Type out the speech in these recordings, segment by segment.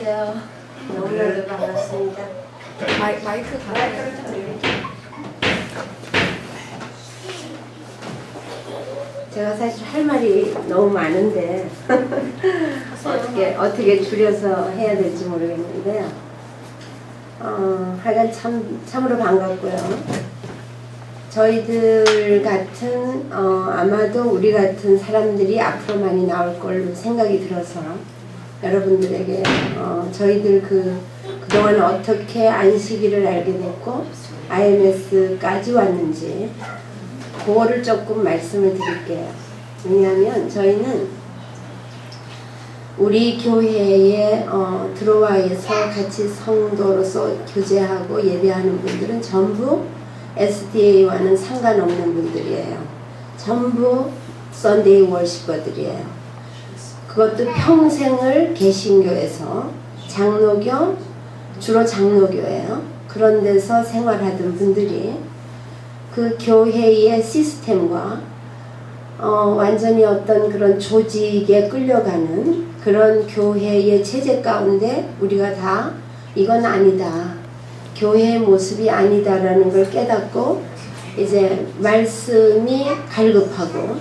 안녕하세요. 너무나도 반갑습니다. 마이크 갈아요. 제가 사실 할 말이 너무 많은데 어떻게 줄여서 해야 될지 모르겠는데요. 하여간 참으로 반갑고요. 저희들 같은 아마도 우리 같은 사람들이 앞으로 많이 나올 걸로 생각이 들어서 여러분들에게 저희들 그동안 어떻게 안식일을 알게 됐고 IMS까지 왔는지 그거를 조금 말씀을 드릴게요. 왜냐하면 저희는 우리 교회에 들어와서 같이 성도로서 교제하고 예배하는 분들은 전부 SDA와는 상관없는 분들이에요. 전부 썬데이 월시퍼들이에요. 그것도 평생을 개신교에서 장로교, 주로 장로교예요. 그런 데서 생활하던 분들이 그 교회의 시스템과 완전히 어떤 그런 조직에 끌려가는 그런 교회의 체제 가운데 우리가 다 이건 아니다. 교회의 모습이 아니다라는 걸 깨닫고 이제 말씀이 갈급하고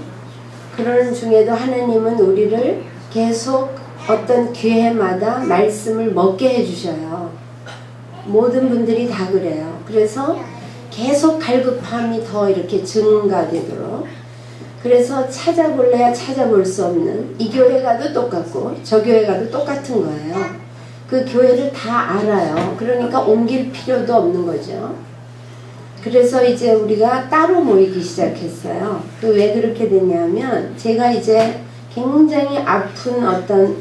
그런 중에도 하나님은 우리를 계속 어떤 기회마다 말씀을 먹게 해주셔요. 모든 분들이 다 그래요. 그래서 계속 갈급함이 더 이렇게 증가되도록 그래서 찾아볼래야 찾아볼 수 없는 이 교회 가도 똑같고 저 교회 가도 똑같은 거예요. 그 교회를 다 알아요. 그러니까 옮길 필요도 없는 거죠. 그래서 이제 우리가 따로 모이기 시작했어요. 왜 그렇게 됐냐면 제가 이제 굉장히 아픈 어떤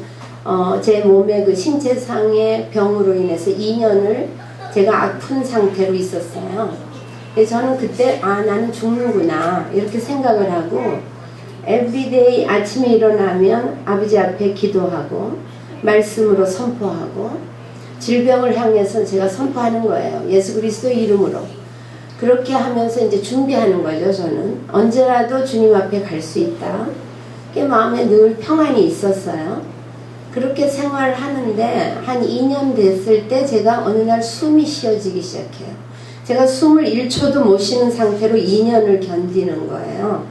제 몸의 그 신체상의 병으로 인해서 2년을 제가 아픈 상태로 있었어요. 그래서 저는 그때 나는 죽는구나 이렇게 생각을 하고 에브리데이 아침에 일어나면 아버지 앞에 기도하고 말씀으로 선포하고 질병을 향해서 제가 선포하는 거예요. 예수 그리스도의 이름으로. 그렇게 하면서 이제 준비하는 거죠. 저는 언제라도 주님 앞에 갈 수 있다. 그게 마음에 늘 평안이 있었어요. 그렇게 생활하는데 한 2년 됐을 때 제가 어느 날 숨이 쉬어지기 시작해요. 제가 숨을 1초도 못 쉬는 상태로 2년을 견디는 거예요.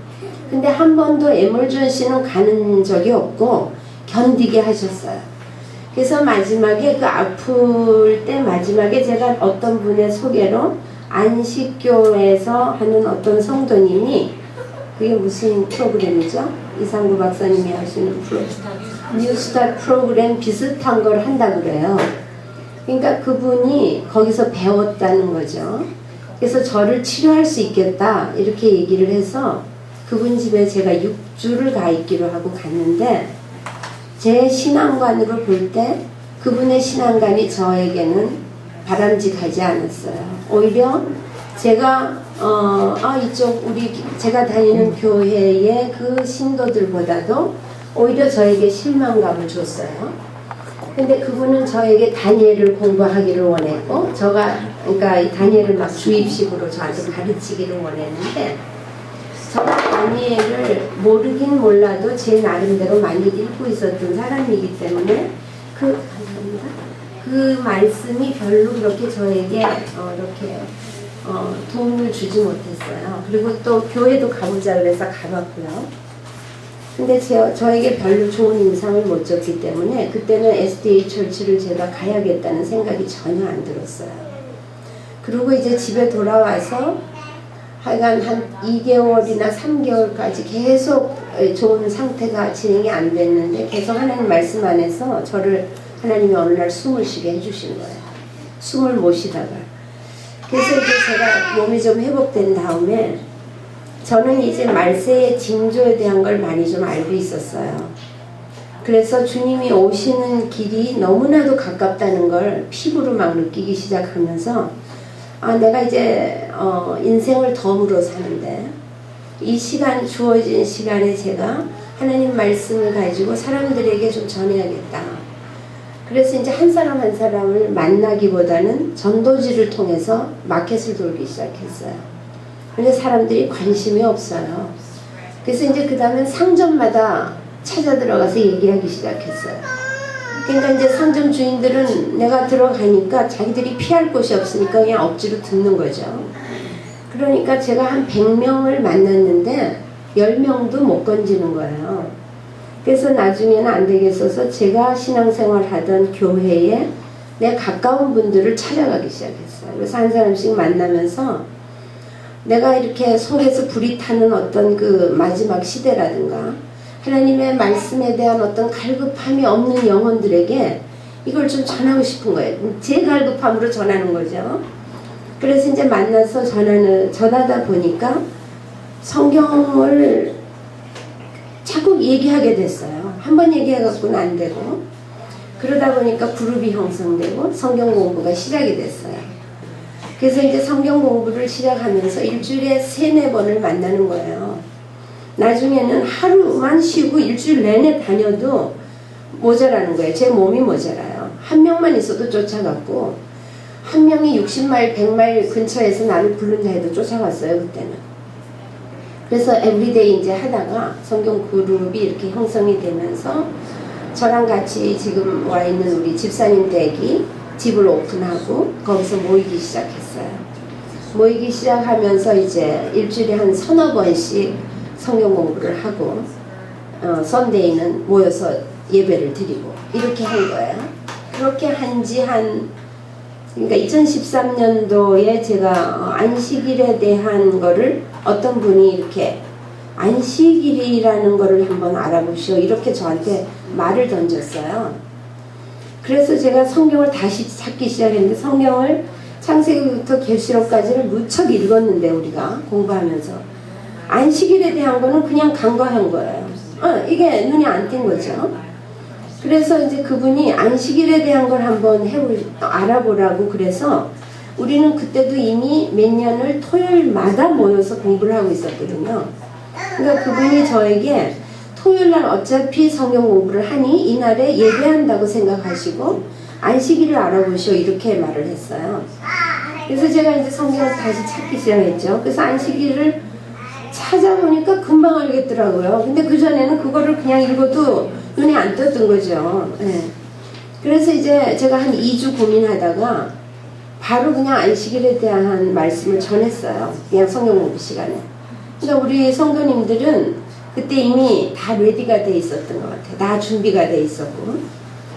근데 한 번도 에멀전시는 가는 적이 없고 견디게 하셨어요. 그래서 마지막에 그 아플 때 마지막에 제가 어떤 분의 소개로 안식교에서 하는 어떤 성도님이 그게 무슨 프로그램이죠? 이상구 박사님이 하시는 뉴스타 프로그램 비슷한 걸 한다 그래요. 그러니까 그분이 거기서 배웠다는 거죠. 그래서 저를 치료할 수 있겠다 이렇게 얘기를 해서 그분 집에 제가 6주를 가 있기로 하고 갔는데 제 신앙관으로 볼 때 그분의 신앙관이 저에게는 바람직하지 않았어요. 오히려 제가 제가 다니는 교회의 그 신도들보다도 오히려 저에게 실망감을 줬어요. 근데 그분은 저에게 다니엘을 공부하기를 원했고 그러니까 다니엘을 막 주입식으로 저한테 가르치기를 원했는데 저가 다니엘을 모르긴 몰라도 제 나름대로 많이 읽고 있었던 사람이기 때문에 그 말씀이 별로 그렇게 저에게 이렇게 도움을 주지 못했어요. 그리고 또 교회도 가보자 그래서 가봤고요. 근데 저에게 별로 좋은 인상을 못 줬기 때문에 그때는 SDA 철치를 제가 가야겠다는 생각이 전혀 안 들었어요. 그리고 이제 집에 돌아와서 하여간 한 2개월이나 3개월까지 계속 좋은 상태가 진행이 안 됐는데 계속 하나님 말씀 안에서 저를 하나님이 어느 날 숨을 쉬게 해주신 거예요. 숨을 못 쉬다가. 그래서 이제 제가 몸이 좀 회복된 다음에 저는 이제 말세의 징조에 대한 걸 많이 좀 알고 있었어요. 그래서 주님이 오시는 길이 너무나도 가깝다는 걸 피부로 막 느끼기 시작하면서 내가 이제 인생을 덤으로 사는데 이 시간 주어진 시간에 제가 하나님 말씀을 가지고 사람들에게 좀 전해야겠다. 그래서 이제 한 사람 한 사람을 만나기보다는 전도지를 통해서 마켓을 돌기 시작했어요. 근데 사람들이 관심이 없어요. 그래서 이제 그 다음엔 상점마다 찾아 들어가서 얘기하기 시작했어요. 그러니까 이제 상점 주인들은 내가 들어가니까 자기들이 피할 곳이 없으니까 그냥 억지로 듣는 거죠. 그러니까 제가 한 100명을 만났는데 10명도 못 건지는 거예요. 그래서 나중에는 안 되겠어서 제가 신앙생활 하던 교회에 내 가까운 분들을 찾아가기 시작했어요. 그래서 한 사람씩 만나면서 내가 이렇게 속에서 불이 타는 어떤 그 마지막 시대라든가 하나님의 말씀에 대한 어떤 갈급함이 없는 영혼들에게 이걸 좀 전하고 싶은 거예요. 제 갈급함으로 전하는 거죠. 그래서 이제 만나서 전하다 보니까 성경을 자꾸 얘기하게 됐어요. 한 번 얘기해갖고는 안 되고, 그러다 보니까 그룹이 형성되고 성경 공부가 시작이 됐어요. 그래서 이제 성경 공부를 시작하면서 일주일에 3-4번을 만나는 거예요. 나중에는 하루만 쉬고 일주일 내내 다녀도 모자라는 거예요. 제 몸이 모자라요. 한 명만 있어도 쫓아갔고, 한 명이 60마일, 100마일 근처에서 나를 부른다 해도 쫓아갔어요, 그때는. 그래서 에브리데이 이제 하다가 성경 그룹이 이렇게 형성이 되면서 저랑 같이 지금 와 있는 우리 집사님 댁이 집을 오픈하고 거기서 모이기 시작했어요. 모이기 시작하면서 이제 일주일에 한 3-4번씩 성경 공부를 하고 선데이는 모여서 예배를 드리고 이렇게 한 거예요. 그렇게 한지 그러니까 2013년도에 제가 안식일에 대한 거를 어떤 분이 이렇게 안식일이라는 거를 한번 알아보시오 이렇게 저한테 말을 던졌어요. 그래서 제가 성경을 다시 찾기 시작했는데 성경을 창세기부터 계시록까지를 무척 읽었는데 우리가 공부하면서 안식일에 대한 거는 그냥 간과한 거예요. 이게 눈에 안 띈 거죠. 그래서 이제 그분이 안식일에 대한 걸 한번 알아보라고 그래서 우리는 그때도 이미 몇 년을 토요일마다 모여서 공부를 하고 있었거든요. 그러니까 그분이 저에게 토요일날 어차피 성경 공부를 하니 이날에 예배한다고 생각하시고 안식일을 알아보시오 이렇게 말을 했어요. 그래서 제가 이제 성경을 다시 찾기 시작했죠. 그래서 안식일을 찾아보니까 금방 알겠더라고요. 근데 그전에는 그거를 그냥 읽어도 눈에 안 떴던 거죠. 네. 그래서 이제 제가 한 2주 고민하다가 바로 그냥 안식일에 대한 말씀을 전했어요. 그냥 성경 공부 시간에. 그러니까 우리 성도님들은 그때 이미 다 레디가 돼 있었던 것 같아요. 다 준비가 돼 있었고.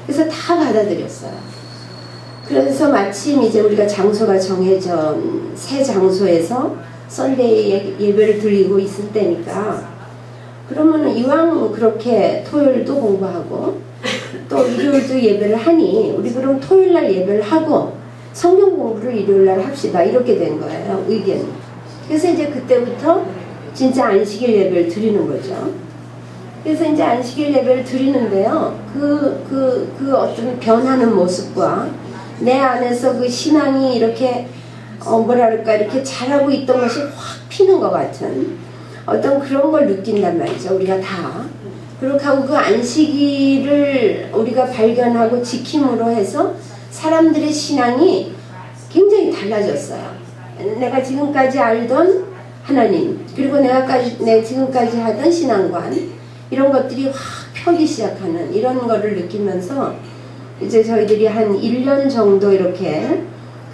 그래서 다 받아들였어요. 그래서 마침 이제 우리가 장소가 정해져 새 장소에서 선데이 예배를 드리고 있을 때니까 그러면 이왕 그렇게 토요일도 공부하고 또 일요일도 예배를 하니 우리 그럼 토요일날 예배를 하고 성경 공부를 일요일날 합시다 이렇게 된 거예요. 의견이. 그래서 이제 그때부터 진짜 안식일 예배를 드리는 거죠. 그래서 이제 안식일 예배를 드리는데요. 그 어떤 변하는 모습과 내 안에서 그 신앙이 이렇게 뭐랄까 이렇게 자라고 있던 것이 확 피는 것 같은 어떤 그런 걸 느낀단 말이죠. 우리가 다. 그렇게 하고 그 안식일을 우리가 발견하고 지킴으로 해서 사람들의 신앙이 굉장히 달라졌어요. 내가 지금까지 알던 하나님 그리고 내가 지금까지 하던 신앙관 이런 것들이 확 펴기 시작하는 이런 거를 느끼면서 이제 저희들이 한 1년 정도 이렇게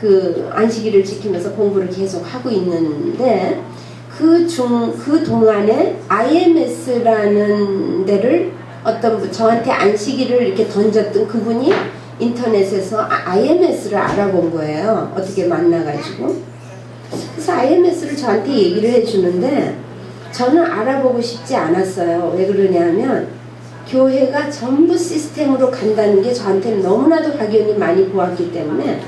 그 안식일을 지키면서 공부를 계속 하고 있는데 그 동안에 IMS라는 데를 저한테 안식일을 이렇게 던졌던 그분이 인터넷에서 IMS를 알아본 거예요. 어떻게 만나가지고. 그래서 IMS를 저한테 얘기를 해주는데 저는 알아보고 싶지 않았어요. 왜 그러냐면 교회가 전부 시스템으로 간다는 게 저한테는 너무나도 확연히 많이 보았기 때문에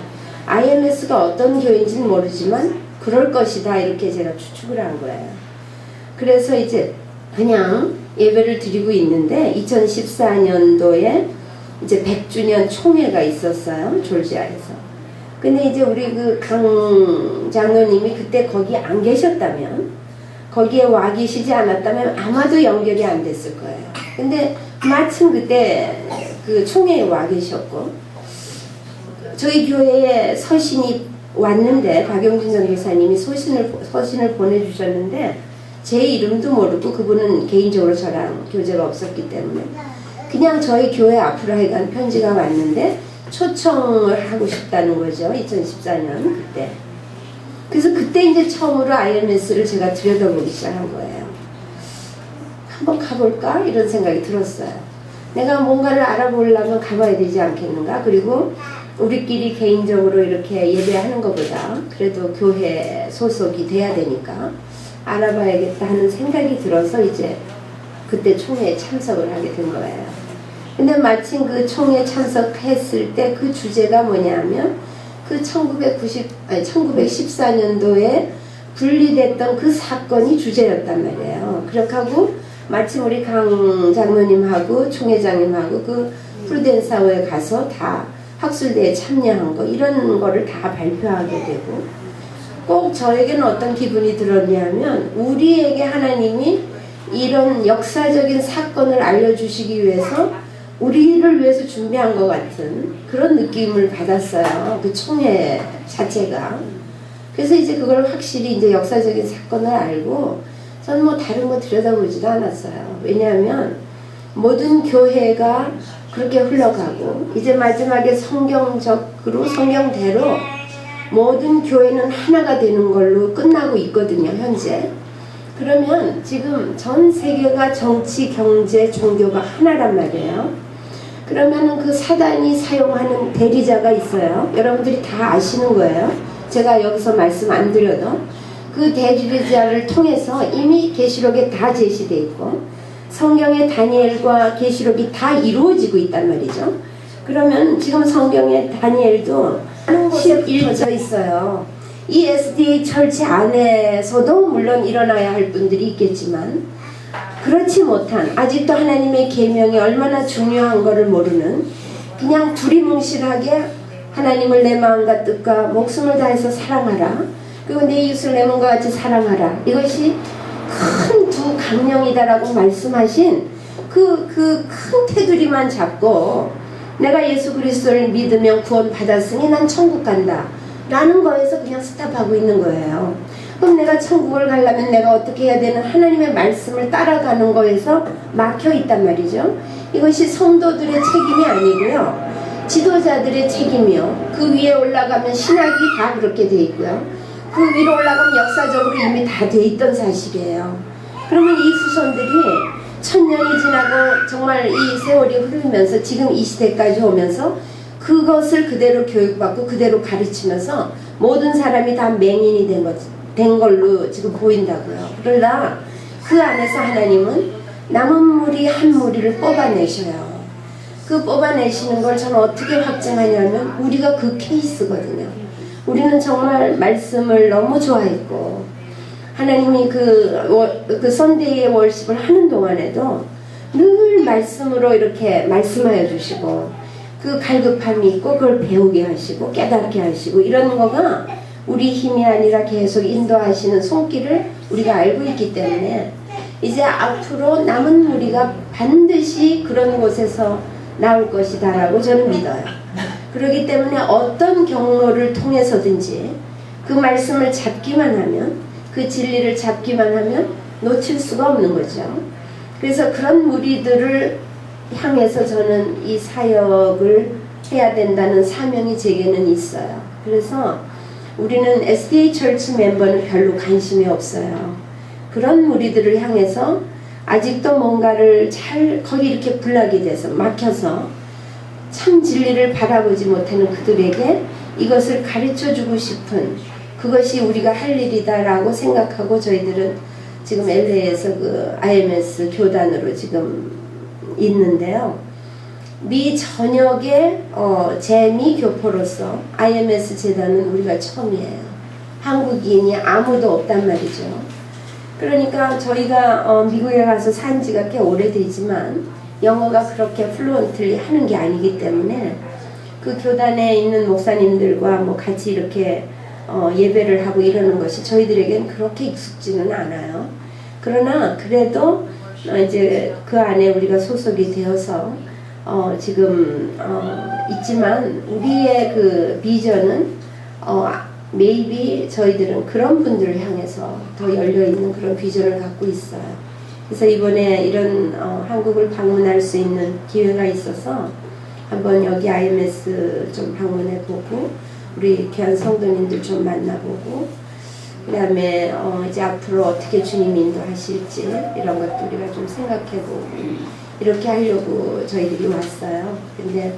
IMS가 어떤 교회인지는 모르지만 그럴 것이다 이렇게 제가 추측을 한 거예요. 그래서 이제 그냥 예배를 드리고 있는데 2014년도에 이제 100주년 총회가 있었어요. 졸지아에서. 근데 이제 우리 그 강 장로님이 그때 거기 안 계셨다면 거기에 와 계시지 않았다면 아마도 연결이 안 됐을 거예요. 근데 마침 그때 그 총회에 와 계셨고 저희 교회에 서신이 왔는데 박영진 전도사님이 서신을 보내주셨는데 제 이름도 모르고 그분은 개인적으로 저랑 교제가 없었기 때문에 그냥 저희 교회 앞으로 하여간 편지가 왔는데 초청을 하고 싶다는 거죠. 2014년 그때. 그래서 그때 이제 처음으로 IMS를 제가 들여다보기 시작한 거예요. 한번 가볼까? 이런 생각이 들었어요. 내가 뭔가를 알아보려면 가봐야 되지 않겠는가? 그리고 우리끼리 개인적으로 이렇게 예배하는 것보다 그래도 교회 소속이 돼야 되니까 알아봐야겠다 하는 생각이 들어서 이제 그때 총회에 참석을 하게 된 거예요. 근데 마침 그 총회에 참석했을 때 그 주제가 뭐냐면 그 1914년도에 분리됐던 그 사건이 주제였단 말이에요. 그렇게 하고 마침 우리 강 장로님하고 총회장님하고 그 프루덴사우에 가서 다 학술대에 참여한 거 이런 거를 다 발표하게 되고 꼭 저에게는 어떤 기분이 들었냐면 우리에게 하나님이 이런 역사적인 사건을 알려주시기 위해서 우리를 위해서 준비한 것 같은 그런 느낌을 받았어요. 그 총회 자체가. 그래서 이제 그걸 확실히 이제 역사적인 사건을 알고 저는 뭐 다른 거 들여다보지도 않았어요. 왜냐하면 모든 교회가 그렇게 흘러가고 이제 마지막에 성경적으로 성경대로 모든 교회는 하나가 되는 걸로 끝나고 있거든요. 현재. 그러면 지금 전 세계가 정치, 경제, 종교가 하나란 말이에요. 그러면은 그 사단이 사용하는 대리자가 있어요. 여러분들이 다 아시는 거예요. 제가 여기서 말씀 안 드려도 그 대리자를 통해서 이미 계시록에 다 제시되어 있고 성경의 다니엘과 계시록이 다 이루어지고 있단 말이죠. 그러면 지금 성경의 다니엘도 11절 있어요. 이 SDA 철치 안에서도 물론 일어나야 할 분들이 있겠지만 그렇지 못한 아직도 하나님의 계명이 얼마나 중요한 것을 모르는 그냥 두리뭉실하게 하나님을 내 마음과 뜻과 목숨을 다해서 사랑하라. 그리고 내 이웃을 내 몸과 같이 사랑하라. 이것이 큰 두 강령이다라고 말씀하신 그 큰 테두리만 잡고 내가 예수 그리스도를 믿으면 구원 받았으니 난 천국 간다 라는 거에서 그냥 스탑하고 있는 거예요. 그럼 내가 천국을 가려면 내가 어떻게 해야 되는 하나님의 말씀을 따라가는 거에서 막혀 있단 말이죠. 이것이 성도들의 책임이 아니고요. 지도자들의 책임이요. 그 위에 올라가면 신학이 다 그렇게 돼 있고요. 그 위로 올라가면 역사적으로 이미 다 돼 있던 사실이에요. 그러면 이 후손들이 1000년이 지나고 정말 이 세월이 흐르면서 지금 이 시대까지 오면서 그것을 그대로 교육받고 그대로 가르치면서 모든 사람이 다 맹인이 된 걸로 지금 보인다고요. 그러나 그 안에서 하나님은 남은 무리 한 무리를 뽑아내셔요. 그 뽑아내시는 걸 저는 어떻게 확증하냐면 우리가 그 케이스거든요. 우리는 정말 말씀을 너무 좋아했고 하나님이 그 선데이의 월십을 하는 동안에도 늘 말씀으로 이렇게 말씀하여 주시고 그 갈급함이 있고 그걸 배우게 하시고 깨닫게 하시고 이런 거가 우리 힘이 아니라 계속 인도하시는 손길을 우리가 알고 있기 때문에 이제 앞으로 남은 무리가 반드시 그런 곳에서 나올 것이다 라고 저는 믿어요. 그렇기 때문에 어떤 경로를 통해서든지 그 말씀을 잡기만 하면 그 진리를 잡기만 하면 놓칠 수가 없는 거죠. 그래서 그런 무리들을 향해서 저는 이 사역을 해야 된다는 사명이 제게는 있어요. 그래서 우리는 SDA 철치 멤버는 별로 관심이 없어요. 그런 무리들을 향해서 아직도 뭔가를 잘 거기 이렇게 분락이 돼서 막혀서 참 진리를 바라보지 못하는 그들에게 이것을 가르쳐주고 싶은 그것이 우리가 할 일이다라고 생각하고 저희들은 지금 LA에서 그 IMS 교단으로 지금 있는데요. 미 전역의 재미 교포로서 IMS 재단은 우리가 처음이에요. 한국인이 아무도 없단 말이죠. 그러니까 저희가 미국에 가서 산 지가 꽤 오래되지만 영어가 그렇게 플루언트리 하는 게 아니기 때문에 그 교단에 있는 목사님들과 뭐 같이 이렇게 예배를 하고 이러는 것이 저희들에겐 그렇게 익숙지는 않아요. 그러나 그래도 이제 그 안에 우리가 소속이 되어서 지금 있지만 우리의 그 비전은 maybe 저희들은 그런 분들을 향해서 더 열려있는 그런 비전을 갖고 있어요. 그래서 이번에 이런 한국을 방문할 수 있는 기회가 있어서 한번 여기 IMS 좀 방문해 보고 우리 귀한 성도님들 좀 만나보고 그 다음에 이제 앞으로 어떻게 주님 인도하실지 이런 것도 우리가 좀 생각해보고 이렇게 하려고 저희들이 왔어요. 근데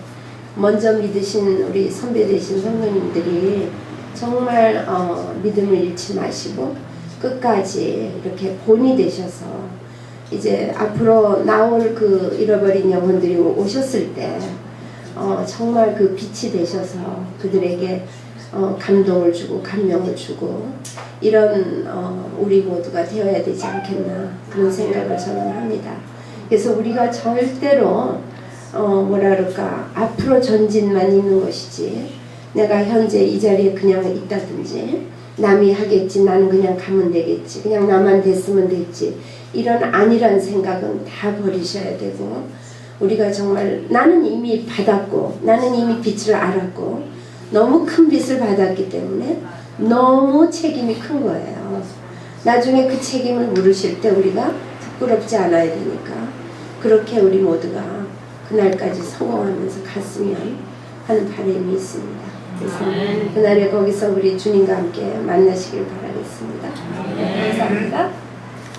먼저 믿으신 우리 선배 되신 성도님들이 정말 믿음을 잃지 마시고 끝까지 이렇게 본이 되셔서 이제 앞으로 나올 그 잃어버린 영혼들이 오셨을 때 정말 그 빛이 되셔서 그들에게 감동을 주고 감명을 주고 이런 우리 모두가 되어야 되지 않겠나 그런 생각을 저는 합니다. 그래서 우리가 절대로 뭐라 그럴까 앞으로 전진만 있는 것이지 내가 현재 이 자리에 그냥 있다든지 남이 하겠지 나는 그냥 가면 되겠지 그냥 나만 됐으면 됐지 이런 아니란 생각은 다 버리셔야 되고 우리가 정말 나는 이미 받았고 나는 이미 빛을 알았고 너무 큰 빛을 받았기 때문에 너무 책임이 큰 거예요. 나중에 그 책임을 물으실 때 우리가 부끄럽지 않아야 되니까 그렇게 우리 모두가 그날까지 성공하면서 갔으면 하는 바람이 있습니다. 그래서 그날에 거기서 우리 주님과 함께 만나시길 바라겠습니다. 감사합니다.